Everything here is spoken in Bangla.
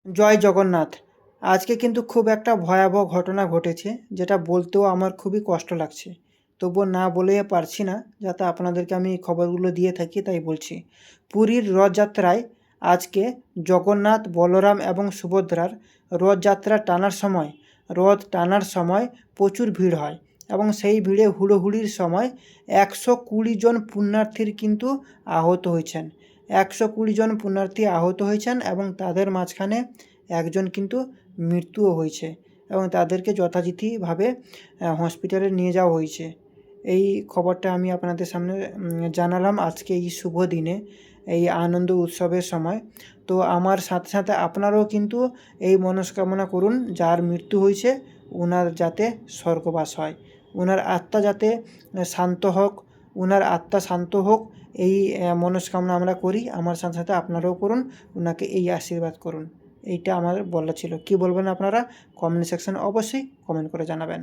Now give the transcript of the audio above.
জয় জগন্নাথ। আজকে কিন্তু খুব একটা ভয়াবহ ঘটনা ঘটেছে, যেটা বলতেও আমার খুবই কষ্ট লাগছে। তবুও না বলে পারছি না, যাতে আপনাদেরকে আমি খবরগুলো দিয়ে থাকি তাই বলছি। পুরীর রথযাত্রায় আজকে জগন্নাথ, বলরাম এবং সুভদ্রার রথ টানার সময় প্রচুর ভিড় হয় এবং সেই ভিড়ে হুড়োহুড়ির সময় 120 জন পুণ্যার্থীর কিন্তু আহত হয়েছেন। 120 জন পুণ্যার্থী আহত হয়েছেন এবং তাদের মাঝখানে একজন কিন্তু মৃত্যুও হয়েছে এবং তাদেরকে যথাযথভাবে হসপিটালে নিয়ে যাওয়া হয়েছে। এই খবরটা আমি আপনাদের সামনে জানালাম আজকে এই শুভ দিনে, এই আনন্দ উৎসবের সময়। তো আমার সাথে সাথে আপনারাও কিন্তু এই মনস্কামনা করুন, যার মৃত্যু হয়েছে ওনার যাতে স্বর্গবাস হয়, ওনার আত্মা যাতে শান্ত হোক, ওনার আত্মা শান্ত হোক, এই মনস্কামনা আমরা করি। আমার সাথে সাথে আপনারাও করুন, ওনাকে এই আশীর্বাদ করুন। এইটা আমার বলা ছিল। কী বলবেন আপনারা? কমেন্ট সেকশনে অবশ্যই কমেন্ট করে জানাবেন।